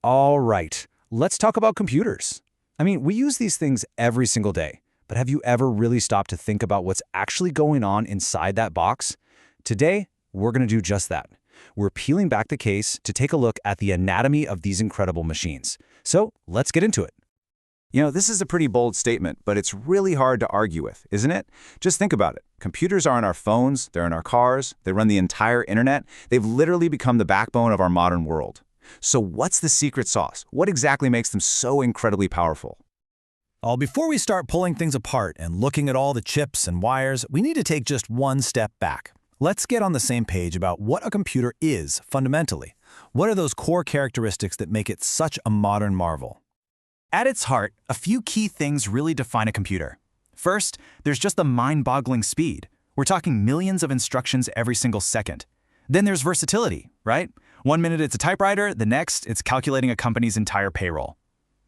All right, let's talk about computers. I mean, we use these things every single day, but have you ever really stopped to think about what's actually going on inside that box? Today, we're going to do just that. We're peeling back the case to take a look at the anatomy of these incredible machines. So let's get into it. This is a pretty bold statement, but it's really hard to argue with, isn't it? Just think about it. Computers are in our phones, they're in our cars, they run the entire internet. They've literally become the backbone of our modern world. So what's the secret sauce? What exactly makes them so incredibly powerful? Before we start pulling things apart and looking at all the chips and wires, we need to take just one step back. Let's get on the same page about what a computer is fundamentally. What are those core characteristics that make it such a modern marvel? At its heart, a few key things really define a computer. First, there's just the mind-boggling speed. We're talking millions of instructions every single second. Then there's versatility, right? 1 minute it's a typewriter, the next it's calculating a company's entire payroll.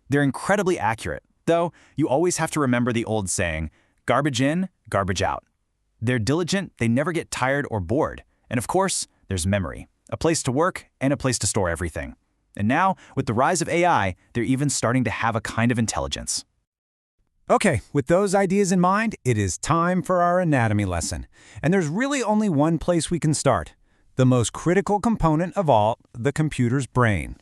They're incredibly accurate, though you always have to remember the old saying, garbage in, garbage out. They're diligent, they never get tired or bored. And of course, there's memory, a place to work and a place to store everything. And now, with the rise of AI, they're even starting to have a kind of intelligence. Okay, with those ideas in mind, it is time for our anatomy lesson. And there's really only one place we can start. The most critical component of all, the computer's brain.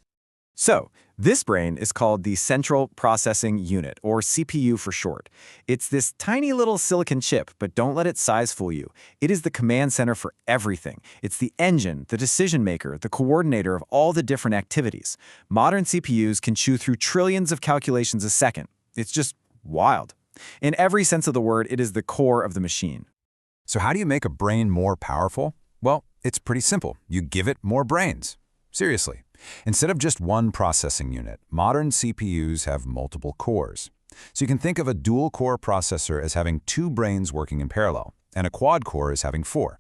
So, this brain is called the Central Processing Unit, or CPU for short. It's this tiny little silicon chip, but don't let its size fool you. It is the command center for everything. It's the engine, the decision maker, the coordinator of all the different activities. Modern CPUs can chew through trillions of calculations a second. It's just wild. In every sense of the word, it is the core of the machine. So how do you make a brain more powerful? Well, it's pretty simple. You give it more brains. Seriously. Instead of just one processing unit, modern CPUs have multiple cores. So you can think of a dual-core processor as having 2 brains working in parallel, and a quad-core as having 4.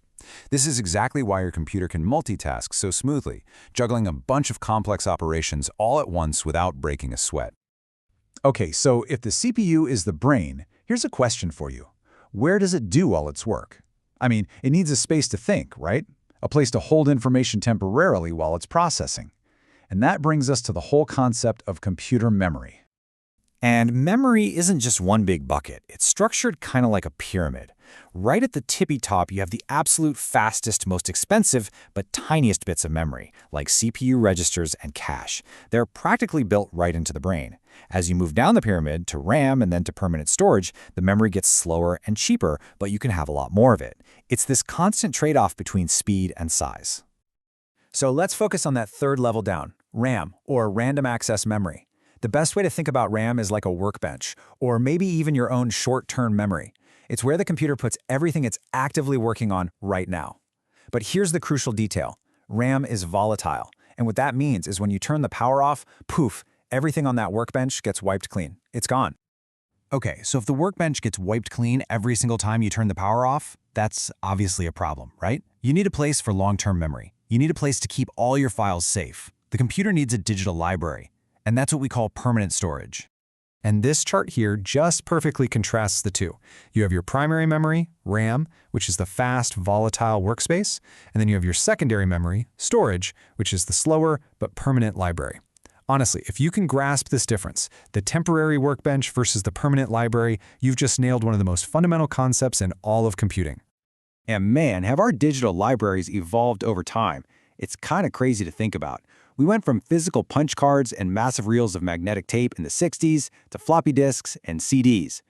This is exactly why your computer can multitask so smoothly, juggling a bunch of complex operations all at once without breaking a sweat. Okay, so if the CPU is the brain, here's a question for you. Where does it do all its work? I mean, it needs a space to think, right? A place to hold information temporarily while it's processing. And that brings us to the whole concept of computer memory. And memory isn't just one big bucket. It's structured kind of like a pyramid. Right at the tippy top, you have the absolute fastest, most expensive, but tiniest bits of memory, like CPU registers and cache. They're practically built right into the brain. As you move down the pyramid to RAM and then to permanent storage, the memory gets slower and cheaper, but you can have a lot more of it. It's this constant trade-off between speed and size. So let's focus on that third level down, RAM, or random access memory. The best way to think about RAM is like a workbench, or maybe even your own short-term memory. It's where the computer puts everything it's actively working on right now. But here's the crucial detail. RAM is volatile, and what that means is when you turn the power off, poof, everything on that workbench gets wiped clean. It's gone. Okay, so if the workbench gets wiped clean every single time you turn the power off, that's obviously a problem, right? You need a place for long-term memory. You need a place to keep all your files safe. The computer needs a digital library, and that's what we call permanent storage. And this chart here just perfectly contrasts the two. You have your primary memory, RAM, which is the fast, volatile workspace, and then you have your secondary memory, storage, which is the slower but permanent library. Honestly, if you can grasp this difference, the temporary workbench versus the permanent library, you've just nailed one of the most fundamental concepts in all of computing. And man, have our digital libraries evolved over time. It's kind of crazy to think about. We went from physical punch cards and massive reels of magnetic tape in the 60s to floppy disks and CDs.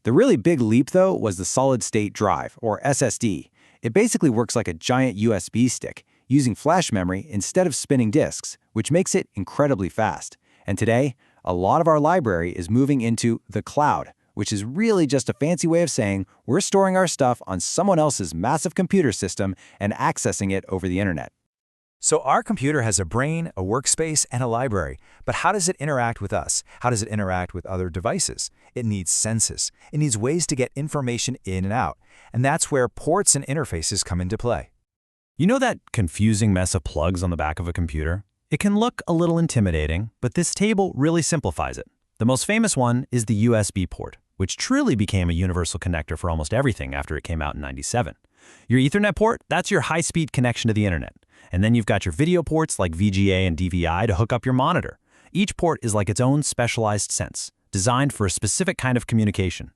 The really big leap, though, was the solid-state drive, or SSD. It basically works like a giant USB stick, using flash memory instead of spinning disks, which makes it incredibly fast. And today, a lot of our library is moving into the cloud, which is really just a fancy way of saying we're storing our stuff on someone else's massive computer system and accessing it over the internet. So our computer has a brain, a workspace, and a library. But how does it interact with us? How does it interact with other devices? It needs senses. It needs ways to get information in and out. And that's where ports and interfaces come into play. You know that confusing mess of plugs on the back of a computer? It can look a little intimidating, but this table really simplifies it. The most famous one is the USB port, which truly became a universal connector for almost everything after it came out in '97. Your Ethernet port, that's your high-speed connection to the internet. And then you've got your video ports like VGA and DVI to hook up your monitor. Each port is like its own specialized sense, designed for a specific kind of communication.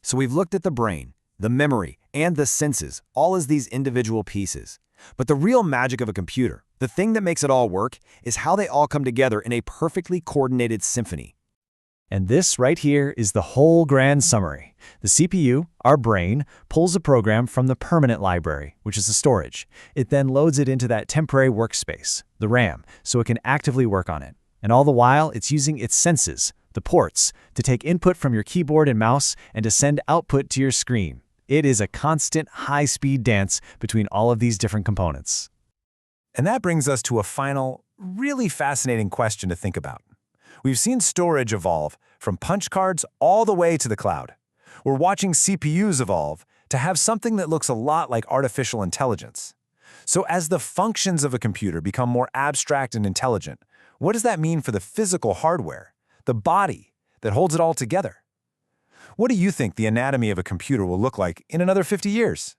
So we've looked at the brain, the memory, and the senses, all as these individual pieces. But the real magic of a computer, the thing that makes it all work, is how they all come together in a perfectly coordinated symphony. And this right here is the whole grand summary. The CPU, our brain, pulls a program from the permanent library, which is the storage. It then loads it into that temporary workspace, the RAM, so it can actively work on it. And all the while, it's using its senses, the ports, to take input from your keyboard and mouse and to send output to your screen. It is a constant, high-speed dance between all of these different components. And that brings us to a final, really fascinating question to think about. We've seen storage evolve from punch cards all the way to the cloud. We're watching CPUs evolve to have something that looks a lot like artificial intelligence. So as the functions of a computer become more abstract and intelligent, what does that mean for the physical hardware, the body that holds it all together? What do you think the anatomy of a computer will look like in another 50 years?